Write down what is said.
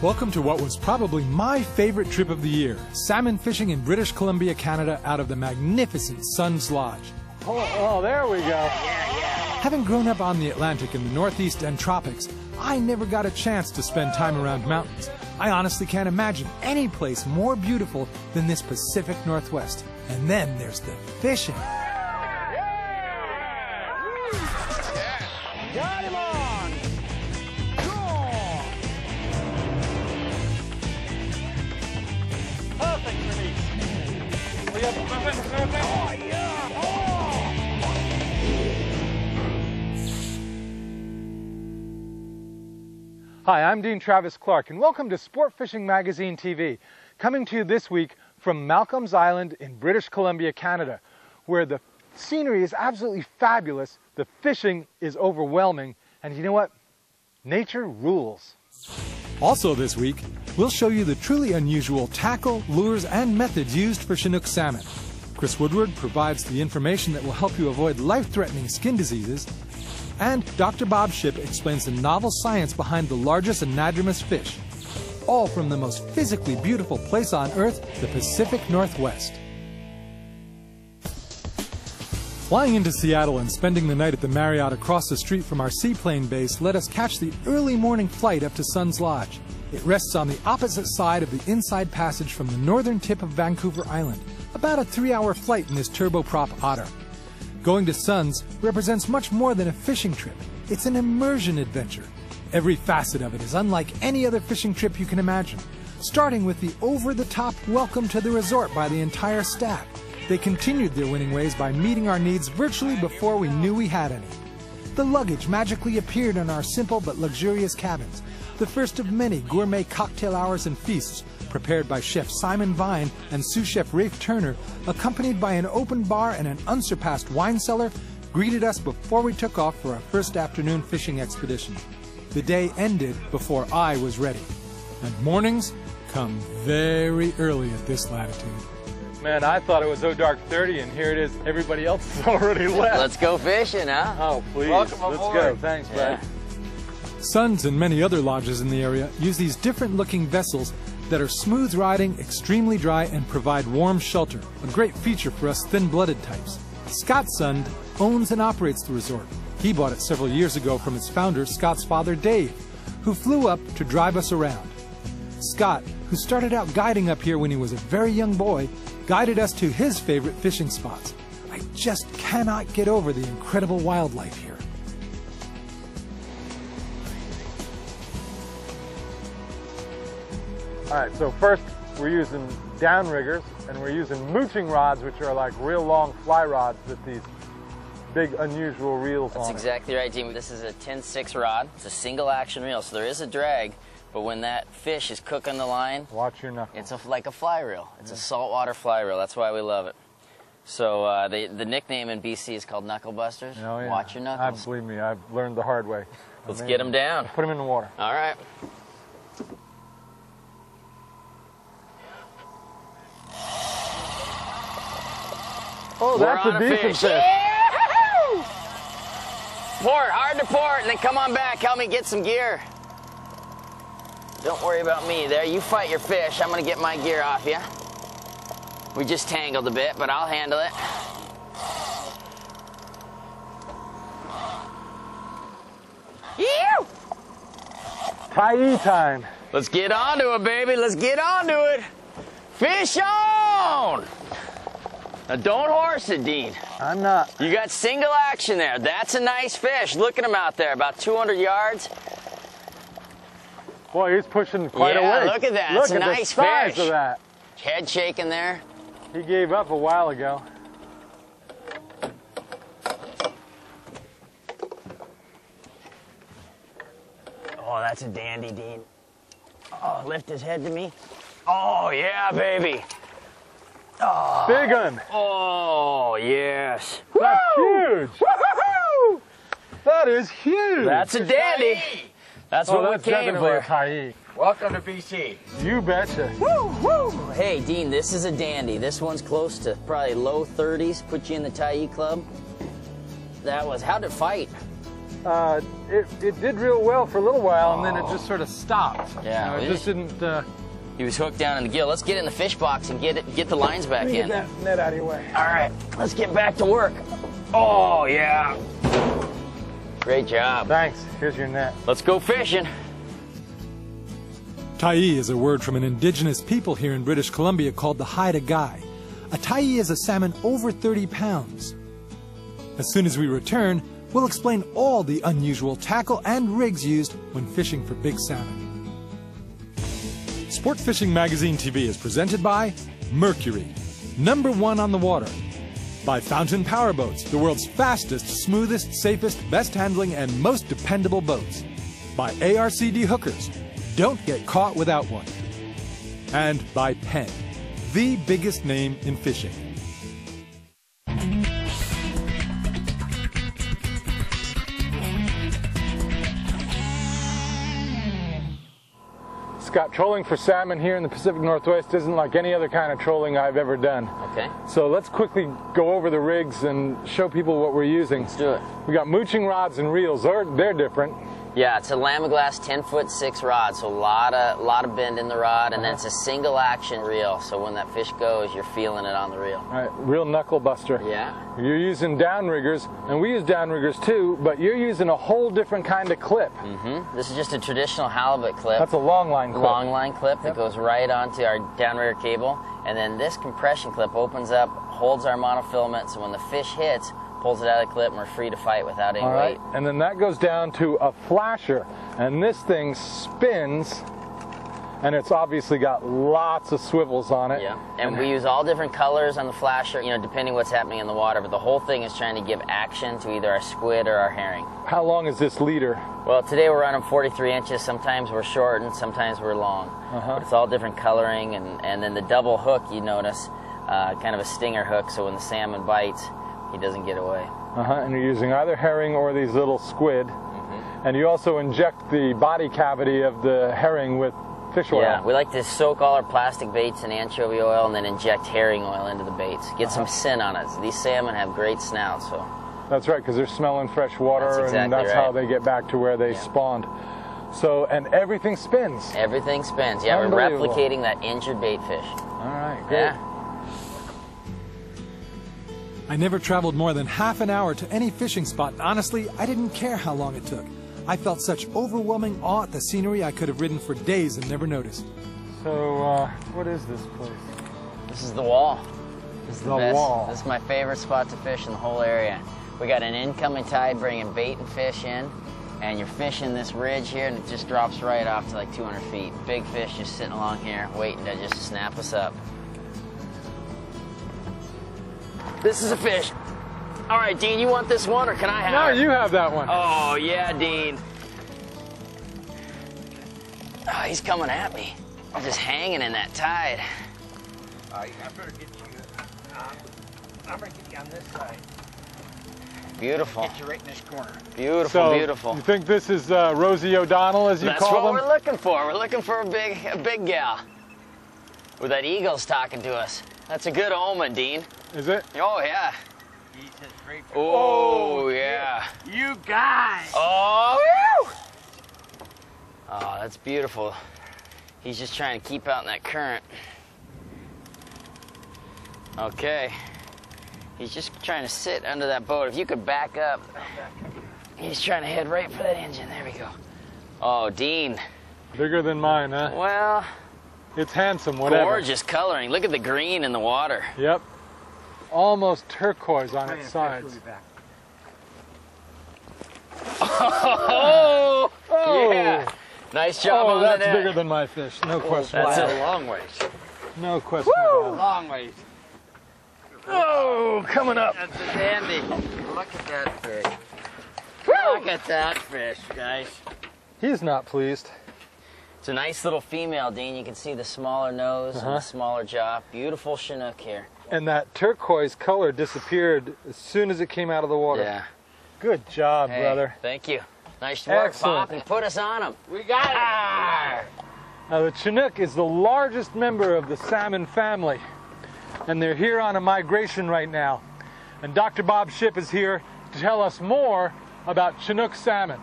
Welcome to what was probably my favorite trip of the year, salmon fishing in British Columbia, Canada, out of the magnificent Sunds Lodge. Oh, there we go. Having grown up on the Atlantic in the Northeast and tropics, I never got a chance to spend time around mountains. I honestly can't imagine any place more beautiful than this Pacific Northwest. And then there's the fishing. Got him on! Cool! Perfect release. We have perfect. Oh, yeah! Oh! Hi, I'm Dean Travis Clark, and welcome to Sport Fishing Magazine TV, coming to you this week from Malcolm's Island in British Columbia, Canada, where the scenery is absolutely fabulous, the fishing is overwhelming, and you know what? Nature rules. Also this week, we'll show you the truly unusual tackle, lures, and methods used for Chinook salmon. Chris Woodward provides the information that will help you avoid life-threatening skin diseases, and Dr. Bob Shipp explains the novel science behind the largest anadromous fish, all from the most physically beautiful place on Earth, the Pacific Northwest. Flying into Seattle and spending the night at the Marriott across the street from our seaplane base let us catch the early morning flight up to Sunds Lodge. It rests on the opposite side of the inside passage from the northern tip of Vancouver Island, about a 3-hour flight in this turboprop otter. Going to Sunds represents much more than a fishing trip. It's an immersion adventure. Every facet of it is unlike any other fishing trip you can imagine, starting with the over-the-top welcome to the resort by the entire staff. They continued their winning ways by meeting our needs virtually before we knew we had any. The luggage magically appeared in our simple but luxurious cabins, the first of many gourmet cocktail hours and feasts prepared by Chef Simon Vine and sous chef Rafe Turner, accompanied by an open bar and an unsurpassed wine cellar, greeted us before we took off for our first afternoon fishing expedition. The day ended before I was ready, and mornings come very early at this latitude. Man, I thought it was so dark 30, and here it is. Everybody else is already left. Let's go fishing, huh? Oh, please. Welcome Let's aboard. go. Thanks, bud. Sunds and many other lodges in the area use these different-looking vessels that are smooth-riding, extremely dry, and provide warm shelter, a great feature for us thin-blooded types. Scott Sund owns and operates the resort. He bought it several years ago from its founder, Scott's father, Dave, who flew up to drive us around. Scott, who started out guiding up here when he was a very young boy, guided us to his favorite fishing spots. I just cannot get over the incredible wildlife here. All right, so first we're using downriggers, and we're using mooching rods, which are like real long fly rods with these big unusual reels on That's it. exactly right, Jimmy. This is a 10-6 rod. It's a single action reel, so there is a drag, but when that fish is cooking the line, Watch your knuckles. it's like a fly reel. It's a saltwater fly reel. That's why we love it. So the nickname in BC is called Knuckle Busters. Oh, yeah. Watch your knuckles. Believe me, I've learned the hard way. Let's get them down. Put them in the water. All right. Oh, that's We're a on decent fish. fish. Yeah! Port, hard to port, and then come on back. Help me get some gear. Don't worry about me there. You fight your fish. I'm going to get my gear off you. We just tangled a bit, but I'll handle it. Ew! Tie time. Let's get onto it, baby. Let's get onto it. Fish on! Now, don't horse it, Dean. I'm not. You got single action there. That's a nice fish. Look at him out there, about 200 yards. Boy, he's pushing quite a Yeah, way. look at that. Look It's a at nice the size fish. of that. Head shaking there. He gave up a while ago. Oh, that's a dandy, Dean. Oh, lift his head to me. Oh, yeah, baby. Oh, Big un. oh yes. That's Woo! huge. Woo-hoo-hoo! That is huge. That's a dandy. That's Oh, what that's we came definitely a for. tie. Welcome to BC. You betcha. Woo, woo. Hey, Dean, this is a dandy. This one's close to probably low 30s. Put you in the Tyee Club. That was, how'd it fight? it did real well for a little while, and then it just sort of stopped. Yeah, it just didn't. He was hooked down in the gill. Let's get in the fish box and get the lines back in. Get that net out of your way. All right, let's get back to work. Oh yeah, great job. Thanks. Here's your net. Let's go fishing. Tai is a word from an indigenous people here in British Columbia called the haida guy. A tai is a salmon over 30 pounds. As soon as we return, we'll explain all the unusual tackle and rigs used when fishing for big salmon. Sport Fishing Magazine TV is presented by Mercury, #1 on the water. By Fountain Powerboats, the world's fastest, smoothest, safest, best handling, and most dependable boats. By ARCD Hookers, don't get caught without one. And by Penn, the biggest name in fishing. Scott, trolling for salmon here in the Pacific Northwest isn't like any other kind of trolling I've ever done. Okay. So let's quickly go over the rigs and show people what we're using. Let's do it. We got mooching rods and reels. They're different. Yeah, it's a Lamiglass 10'6" rod, so a lot of bend in the rod, and then it's a single action reel. So when that fish goes, you're feeling it on the reel. All right, real knuckle buster. Yeah. You're using downriggers, and we use downriggers too, but you're using a whole different kind of clip. Mm-hmm. This is just a traditional halibut clip. That's a long line clip. Long line clip that goes right onto our downrigger cable, and then this compression clip opens up, holds our monofilament, so when the fish hits, pulls it out of the clip, and we're free to fight without any weight. And then that goes down to a flasher, and this thing spins, and it's obviously got lots of swivels on it. Yeah, and we use all different colors on the flasher, you know, depending what's happening in the water, but the whole thing is trying to give action to either our squid or our herring. How long is this leader? Well, today we're running 43 inches. Sometimes we're short and sometimes we're long. But it's all different coloring, and then the double hook, you notice, kind of a stinger hook, so when the salmon bites, he doesn't get away. And you're using either herring or these little squid. And you also inject the body cavity of the herring with fish oil. Yeah, we like to soak all our plastic baits in anchovy oil and then inject herring oil into the baits. Get some sin on it. These salmon have great snouts. So. That's right, because they're smelling fresh water, That's exactly and that's right. how they get back to where they spawned. So, and everything spins. Everything spins. Yeah, we're replicating that injured bait fish. All right, great. Yeah. I never traveled more than half an hour to any fishing spot. Honestly, I didn't care how long it took. I felt such overwhelming awe at the scenery I could have ridden for days and never noticed. So, what is this place? This is the wall. This is the wall. This is my favorite spot to fish in the whole area. We got an incoming tide bringing bait and fish in, and you're fishing this ridge here, and it just drops right off to like 200 feet. Big fish just sitting along here, waiting to just snap us up. This is a fish. All right, Dean, you want this one, or can I have it? No, you have that one. Oh, yeah, Dean. Oh, he's coming at me. I'm just hanging in that tide. I better get you. I'm gonna get you on this side. Beautiful. Get you right in this corner. Beautiful, So, beautiful. You think this is Rosie O'Donnell, as you That's call them? what we're looking for. We're looking for a big gal. With that eagle's talking to us. That's a good omen, Dean. Is it? Oh, yeah. He says great. Oh, yeah. You guys. Oh, whew. Oh, that's beautiful. He's just trying to keep out in that current. Okay. He's just trying to sit under that boat. If you could back up. He's trying to head right for that engine. There we go. Oh, Dean. Bigger than mine, huh? Well, It's handsome, whatever. gorgeous coloring. Look at the green in the water. Yep. Almost turquoise on its sides. Oh, yeah. Nice job on that's that. bigger than my fish. No question. That's about a it. long ways. No question. about it. Long ways. Oh, coming up. That's a dandy. Look at that fish. Look at that fish, guys. He's not pleased. It's a nice little female, Dean. You can see the smaller nose and the smaller jaw. Beautiful Chinook here. And that turquoise color disappeared as soon as it came out of the water. Yeah. Good job, Hey, brother. thank you. Nice work, Excellent. Pop, and put us on them. We got it. Now, the Chinook is the largest member of the salmon family, and they're here on a migration right now. And Dr. Bob Shipp is here to tell us more about Chinook salmon.